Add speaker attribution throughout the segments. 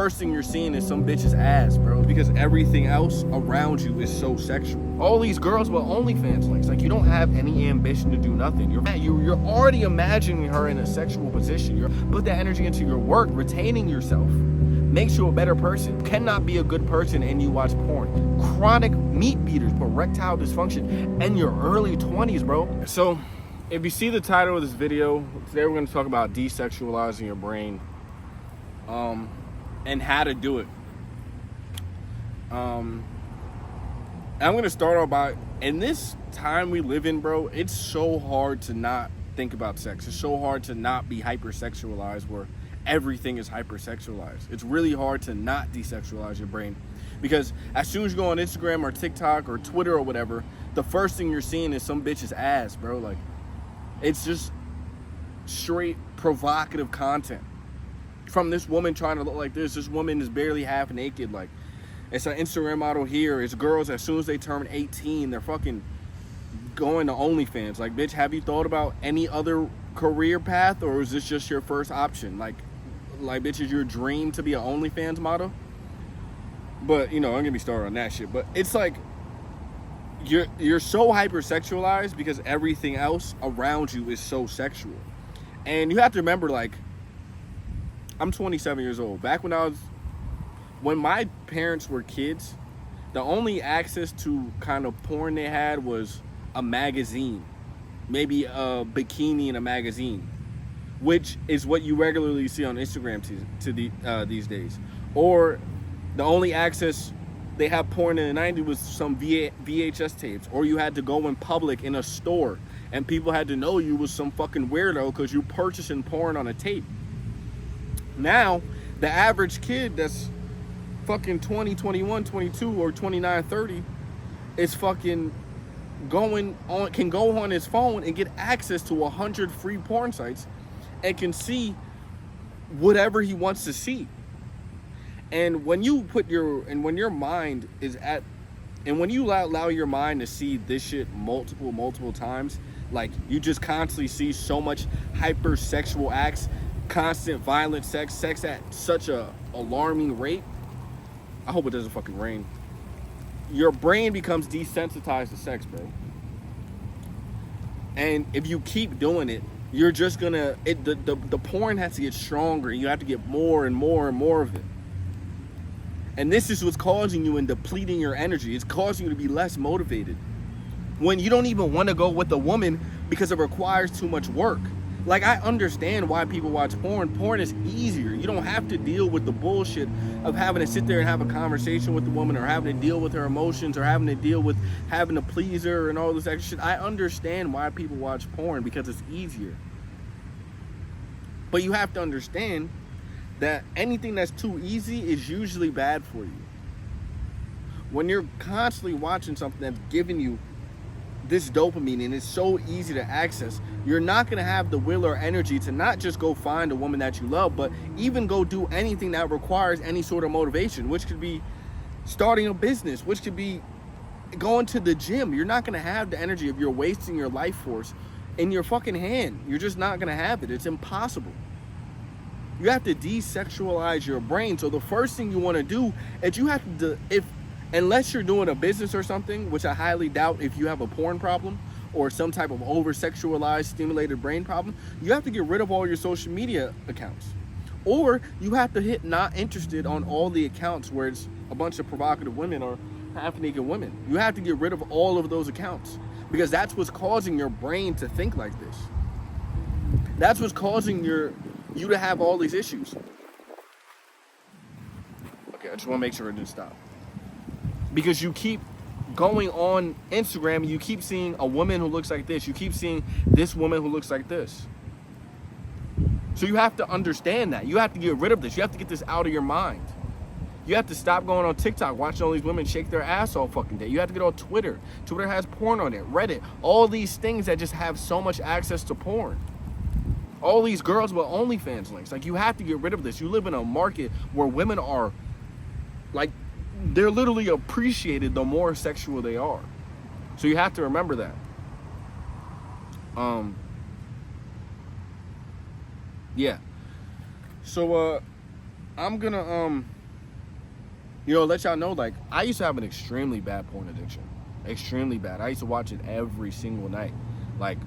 Speaker 1: First thing you're seeing is some bitch's ass, bro, because everything else around you is so sexual. All these girls with OnlyFans links, like, you don't have any ambition to do nothing. You're already imagining her in a sexual position. Put that energy into your work, retaining yourself. Makes you a better person. You cannot be a good person and you watch porn. Chronic meat beaters, erectile dysfunction in your early 20s, bro. So, if you see the title of this video, today we're going to talk about desexualizing your brain. And how to do it. I'm gonna start off by, in this time we live in, bro, it's so hard to not think about sex. It's so hard to not be hypersexualized, where everything is hypersexualized. It's really hard to not desexualize your brain, because as soon as you go on Instagram or TikTok or Twitter or whatever, the first thing you're seeing is some bitch's ass, bro. Like, it's just straight provocative content. From this woman trying to look like this woman is barely half naked. Like, it's an Instagram model here. It's girls, as soon as they turn 18, they're fucking going to OnlyFans. Like, bitch, have you thought about any other career path, or is this just your first option? Like bitch, is your dream to be an OnlyFans model? But, you know, I'm gonna be started on that shit. But it's like, you're so hypersexualized because everything else around you is so sexual. And you have to remember, like, I'm 27 years old. Back when my parents were kids, the only access to kind of porn they had was a magazine, maybe a bikini in a magazine, which is what you regularly see on Instagram these days. Or the only access they have porn in the 90s was some VHS tapes, or you had to go in public in a store and people had to know you was some fucking weirdo because you purchasing porn on a tape. Now, the average kid that's fucking 20, 21, 22, or 29, 30 is fucking can go on his phone and get access to 100 free porn sites and can see whatever he wants to see. And when you when your mind is at, and when you allow your mind to see this shit multiple times, like, you just constantly see so much hypersexual acts, constant violent sex at such a alarming rate. I hope it doesn't fucking rain. Your brain becomes desensitized to sex, bro. And if you keep doing it, you're just gonna, the porn has to get stronger. You have to get more and more and more of it. And this is what's causing you and depleting your energy. It's causing you to be less motivated, when you don't even want to go with a woman because it requires too much work. Like, I understand why people watch porn. Porn is easier. You don't have to deal with the bullshit of having to sit there and have a conversation with the woman, or having to deal with her emotions, or having to deal with having to please her and all this extra shit. I understand why people watch porn, because it's easier. But you have to understand that anything that's too easy is usually bad for you. When you're constantly watching something that's giving you this dopamine and it's so easy to access, you're not going to have the will or energy to not just go find a woman that you love, but even go do anything that requires any sort of motivation, which could be starting a business, which could be going to the gym. You're not going to have the energy if you're wasting your life force in your fucking hand. You're just not going to have it. It's impossible. You have to desexualize your brain. So the first thing you want to do is you have to, unless you're doing a business or something, which I highly doubt if you have a porn problem or some type of over-sexualized, stimulated brain problem, you have to get rid of all your social media accounts. Or you have to hit not interested on all the accounts where it's a bunch of provocative women or half-naked women. You have to get rid of all of those accounts, because that's what's causing your brain to think like this. That's what's causing you to have all these issues. Okay, I just want to make sure it didn't stop. Because you keep going on Instagram and you keep seeing a woman who looks like this. You keep seeing this woman who looks like this. So you have to understand that. You have to get rid of this. You have to get this out of your mind. You have to stop going on TikTok, watching all these women shake their ass all fucking day. You have to get on Twitter. Twitter has porn on it. Reddit. All these things that just have so much access to porn. All these girls with OnlyFans links. Like, you have to get rid of this. You live in a market where women are, like, they're literally appreciated the more sexual they are. So you have to remember that. Yeah. So I'm gonna let y'all know, like, I used to have an extremely bad porn addiction. Extremely bad. I used to watch it every single night. Like,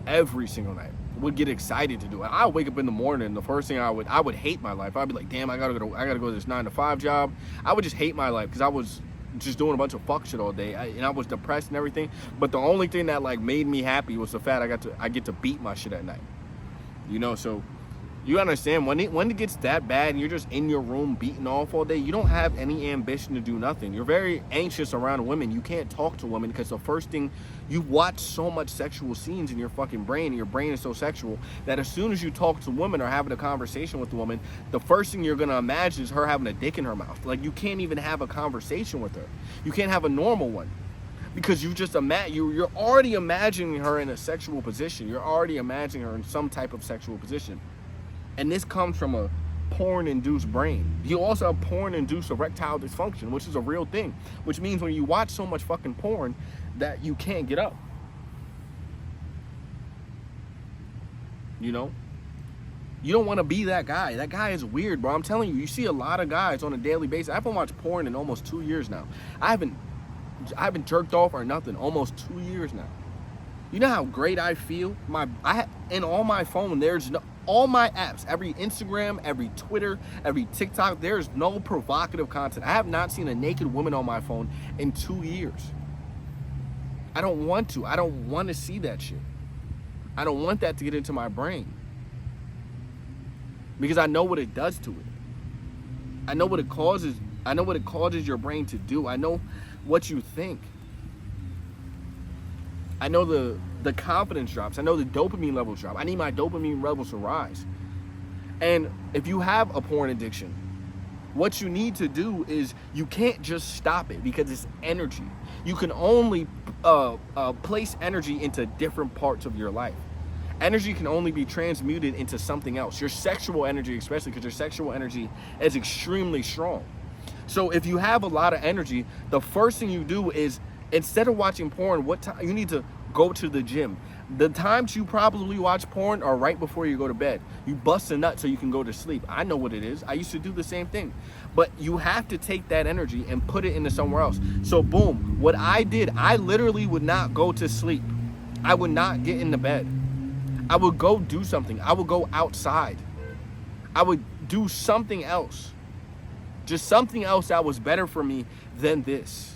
Speaker 1: every single night. Would get excited to do it. I wake up in the morning and the first thing I would hate my life. I'd be like, damn, I gotta go to this 9-to-5 job. I would just hate my life because I was just doing a bunch of fuck shit all day, and I was depressed and everything. But the only thing that like made me happy was the fact I get to beat my shit at night. So you understand, when it gets that bad and you're just in your room beating off all day, you don't have any ambition to do nothing. You're very anxious around women. You can't talk to women because the first thing, you watch so much sexual scenes in your fucking brain, and your brain is so sexual that as soon as you talk to women or having a conversation with a woman, the first thing you're gonna imagine is her having a dick in her mouth. Like, you can't even have a conversation with her. You can't have a normal one. Because you just you're already imagining her in a sexual position. You're already imagining her in some type of sexual position. And this comes from a porn-induced brain. You also have porn-induced erectile dysfunction, which is a real thing. Which means when you watch so much fucking porn that you can't get up. You don't want to be that guy. That guy is weird, bro. I'm telling you, you see a lot of guys on a daily basis. I haven't watched porn in almost 2 years now. I haven't jerked off or nothing almost 2 years now. You know how great I feel? In all my phone, all my apps, every Instagram, every Twitter, every TikTok, there's no provocative content. I have not seen a naked woman on my phone in 2 years. I don't want to. I don't want to see that shit. I don't want that to get into my brain. Because I know what it does to it. I know what it causes. I know what it causes your brain to do. I know what you think. I know the confidence drops. I know the dopamine levels drop. I need my dopamine levels to rise. And if you have a porn addiction, what you need to do is, you can't just stop it because it's energy. You can only place energy into different parts of your life. Energy can only be transmuted into something else. Your sexual energy, especially, because your sexual energy is extremely strong. So if you have a lot of energy, the first thing you do is, instead of watching porn, you need to go to the gym. The times you probably watch porn are right before you go to bed. You bust a nut so you can go to sleep. I know what it is. I used to do the same thing. But you have to take that energy and put it into somewhere else. So boom, what I did, I literally would not go to sleep. I would not get into bed. I would go do something. I would go outside. I would do something else. Just something else that was better for me than this.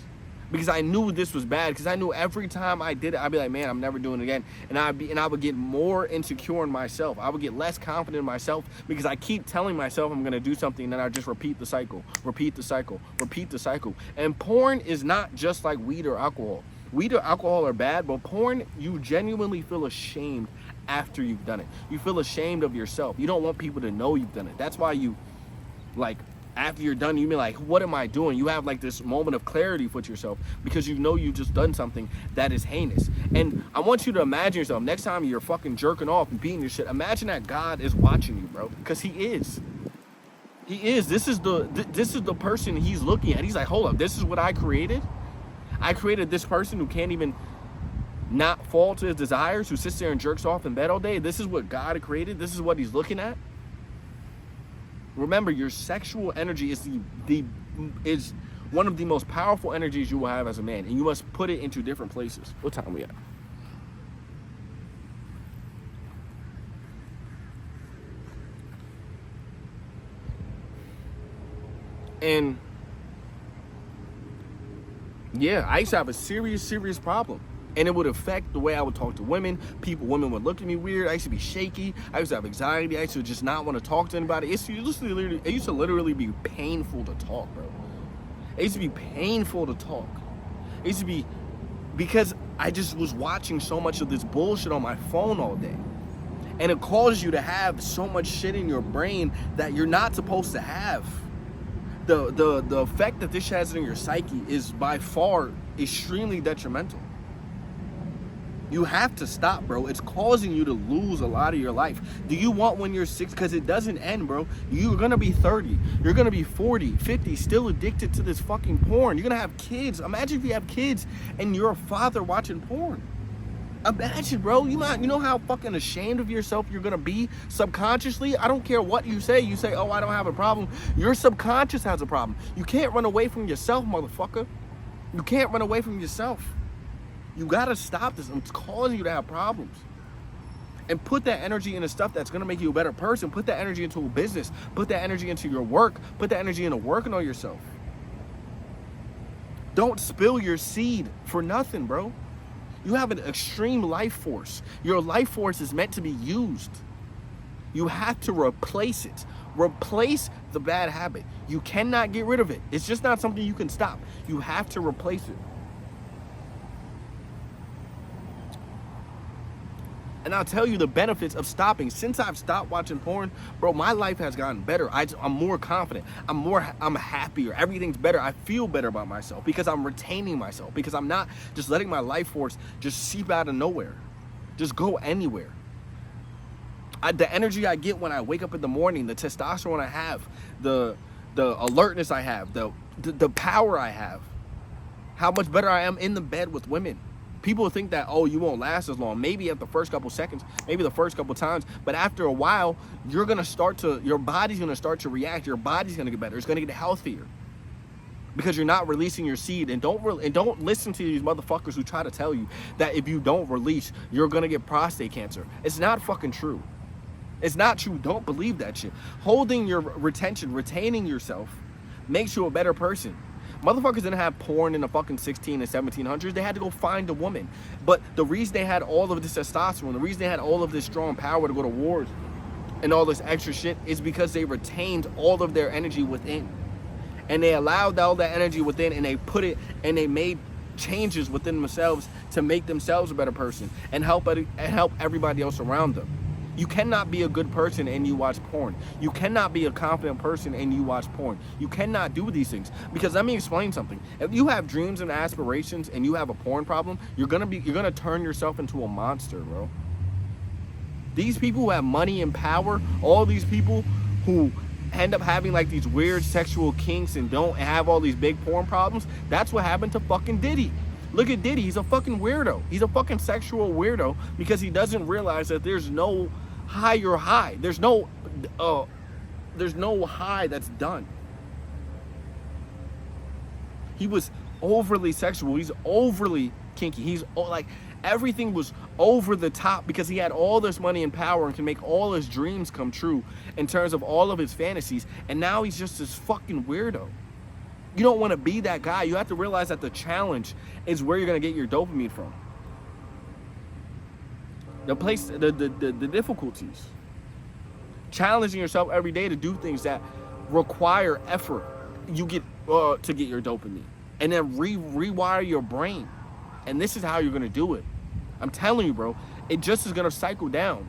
Speaker 1: Because I knew this was bad. Because I knew every time I did it, I'd be like, man, I'm never doing it again. And I would get more insecure in myself. I would get less confident in myself because I keep telling myself I'm gonna do something, and then I just repeat the cycle, repeat the cycle, repeat the cycle. And porn is not just like weed or alcohol. Weed or alcohol are bad, but porn, you genuinely feel ashamed after you've done it. You feel ashamed of yourself. You don't want people to know you've done it. That's why you, like, after you're done, you be like, what am I doing? You have like this moment of clarity with yourself because you know you've just done something that is heinous. And I want you to imagine yourself, next time you're fucking jerking off and beating your shit, imagine that God is watching you, bro, because he is. He is. This is the person he's looking at. He's like, hold up, this is what I created? I created this person who can't even not fall to his desires, who sits there and jerks off in bed all day. This is what God created. This is what he's looking at. Remember, your sexual energy is one of the most powerful energies you will have as a man, and you must put it into different places. What time are we at? And yeah, I used to have a serious problem. And it would affect the way I would talk to women. Women would look at me weird. I used to be shaky. I used to have anxiety. I used to just not want to talk to anybody. It used to literally be painful to talk, bro. It used to be painful to talk. It used to be because I just was watching so much of this bullshit on my phone all day. And it causes you to have so much shit in your brain that you're not supposed to have. The effect that this has on your psyche is by far extremely detrimental. You have to stop, bro. It's causing you to lose a lot of your life. Do you want when you're 6? Because it doesn't end, bro. You're going to be 30. You're going to be 40, 50, still addicted to this fucking porn. You're going to have kids. Imagine if you have kids and you're a father watching porn. Imagine, bro. You know how fucking ashamed of yourself you're gonna be subconsciously. I don't care what you say. You say, "Oh, I don't have a problem." Your subconscious has a problem. You can't run away from yourself, motherfucker. You can't run away from yourself. You gotta stop this. It's causing you to have problems. And put that energy into stuff that's gonna make you a better person. Put that energy into a business. Put that energy into your work. Put that energy into working on yourself. Don't spill your seed for nothing, bro. You have an extreme life force. Your life force is meant to be used. You have to replace it. Replace the bad habit. You cannot get rid of it. It's just not something you can stop. You have to replace it. And I'll tell you the benefits of stopping. Since I've stopped watching porn, bro, my life has gotten better. I'm more confident. I'm happier. Everything's better. I feel better about myself because I'm retaining myself, because I'm not just letting my life force just seep out of nowhere, just go anywhere. The energy I get when I wake up in the morning, the testosterone I have, the alertness I have, the power I have, how much better I am in the bed with women. People think that, oh, you won't last as long. Maybe at the first couple seconds, maybe the first couple times, but after a while, your body's gonna start to react. Your body's gonna get better. It's gonna get healthier because you're not releasing your seed. And don't listen to these motherfuckers who try to tell you that if you don't release, you're gonna get prostate cancer. It's not fucking true. It's not true. Don't believe that shit. Holding your retaining yourself makes you a better person. Motherfuckers didn't have porn in the fucking 16 and 1700s. They had to go find a woman. But the reason they had all of this testosterone, the reason they had all of this strong power to go to wars and all this extra shit is because they retained all of their energy within. And they allowed all that energy within, and they put it, and they made changes within themselves to make themselves a better person and help everybody else around them. You cannot be a good person and you watch porn. You cannot be a confident person and you watch porn. You cannot do these things. Because let me explain something. If you have dreams and aspirations and you have a porn problem, you're gonna turn yourself into a monster, bro. These people who have money and power, all these people who end up having like these weird sexual kinks and don't have all these big porn problems, that's what happened to fucking Diddy. Look at Diddy. He's a fucking weirdo. He's a fucking sexual weirdo because he doesn't realize that there's no higher high. There's no high that's done. He was overly sexual. He's overly kinky. He's like, everything was over the top because he had all this money and power and can make all his dreams come true in terms of all of his fantasies. And now he's just this fucking weirdo. You don't want to be that guy. You have to realize that the challenge is where you're going to get your dopamine from. The difficulties. Challenging yourself every day to do things that require effort. You get to get your dopamine. And then rewire your brain. And this is how you're going to do it. I'm telling you, bro. It just is going to cycle down.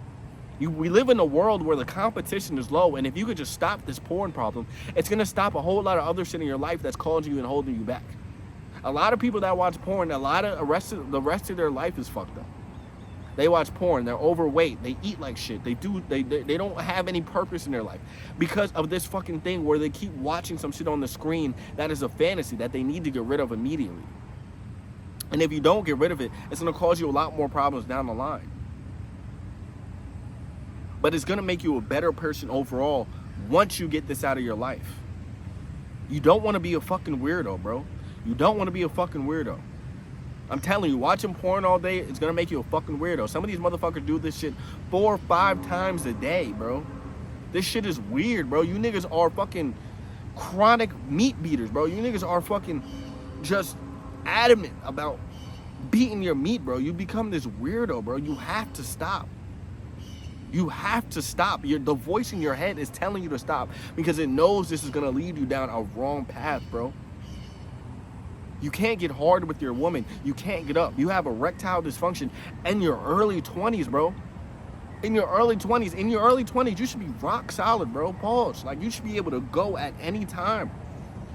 Speaker 1: We live in a world where the competition is low, and if you could just stop this porn problem, it's going to stop a whole lot of other shit in your life that's causing you and holding you back. A lot of people that watch porn, the rest of their life is fucked up. They watch porn, they're overweight, they eat like shit, they don't have any purpose in their life because of this fucking thing where they keep watching some shit on the screen that is a fantasy that they need to get rid of immediately. And if you don't get rid of it, it's going to cause you a lot more problems down the line. But it's going to make you a better person overall once you get this out of your life. You don't want to be a fucking weirdo, bro. You don't want to be a fucking weirdo. I'm telling you, watching porn all day is going to make you a fucking weirdo. Some of these motherfuckers do this shit 4 or 5 times a day, bro. This shit is weird, bro. You niggas are fucking chronic meat beaters, bro. You niggas are fucking just adamant about beating your meat, bro. You become this weirdo, bro. You have to stop. You have to stop. The voice in your head is telling you to stop because it knows this is going to lead you down a wrong path, bro. You can't get hard with your woman. You can't get up. You have erectile dysfunction in your early 20s, bro. In your early 20s, you should be rock solid, bro. Pause. Like, you should be able to go at any time.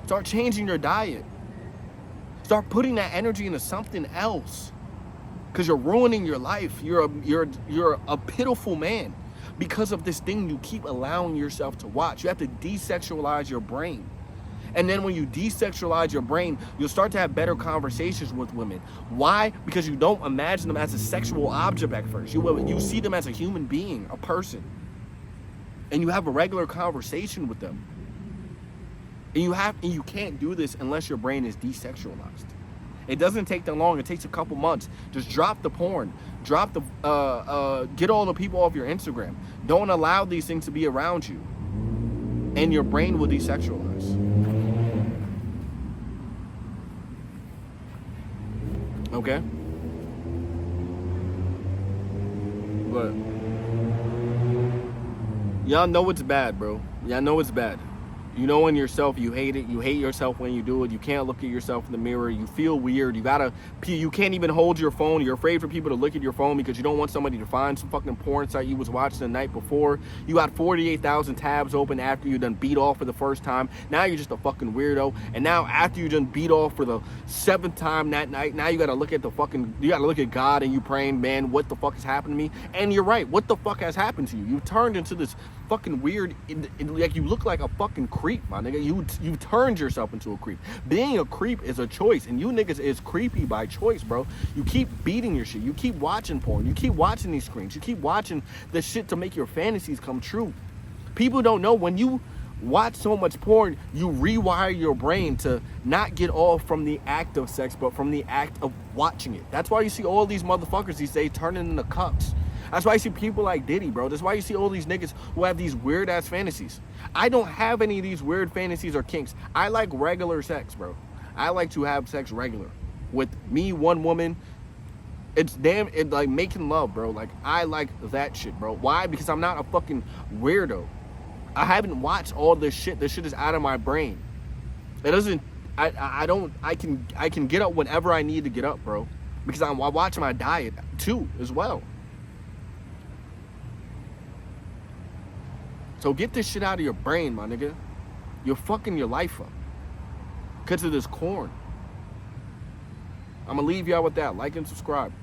Speaker 1: Start changing your diet. Start putting that energy into something else. Because you're ruining your life. You're a pitiful man because of this thing you keep allowing yourself to watch. You have to desexualize your brain. And then when you desexualize your brain, you'll start to have better conversations with women. Why? Because you don't imagine them as a sexual object at first. You see them as a human being, a person. And you have a regular conversation with them. And you can't do this unless your brain is desexualized. It doesn't take that long. It takes a couple months. Just drop the porn. Get all the people off your Instagram. Don't allow these things to be around you. And your brain will desexualize. Okay? But y'all know it's bad, bro. Y'all know it's bad. You know in yourself you hate it. You hate yourself when you do it. You can't look at yourself in the mirror. You feel weird. You can't even hold your phone. You're afraid for people to look at your phone because you don't want somebody to find some fucking porn site you was watching the night before. You got 48,000 tabs open after you done beat off for the first time. Now you're just a fucking weirdo. And now after you done beat off for the 7th time that night, now you gotta look at God and you praying, man, what the fuck has happened to me? And you're right. What the fuck has happened to you? You've turned into this fucking weird, like you look like a fucking creep, my nigga. You turned yourself into a creep. Being a creep is a choice, and you niggas is creepy by choice, bro. You keep beating your shit. You keep watching porn. You keep watching these screens. You keep watching the shit to make your fantasies come true. People don't know when you watch so much porn, you rewire your brain to not get off from the act of sex, but from the act of watching it. That's why you see all these motherfuckers these days turning into cucks. That's why you see people like Diddy, bro. That's why you see all these niggas who have these weird-ass fantasies. I don't have any of these weird fantasies or kinks. I like regular sex, bro. I like to have sex regular. With me, one woman, it's like making love, bro. Like, I like that shit, bro. Why? Because I'm not a fucking weirdo. I haven't watched all this shit. This shit is out of my brain. It doesn't, I can get up whenever I need to get up, bro. Because I watch my diet, too, as well. So get this shit out of your brain, my nigga. You're fucking your life up because of this corn. I'm gonna leave y'all with that. Like and subscribe.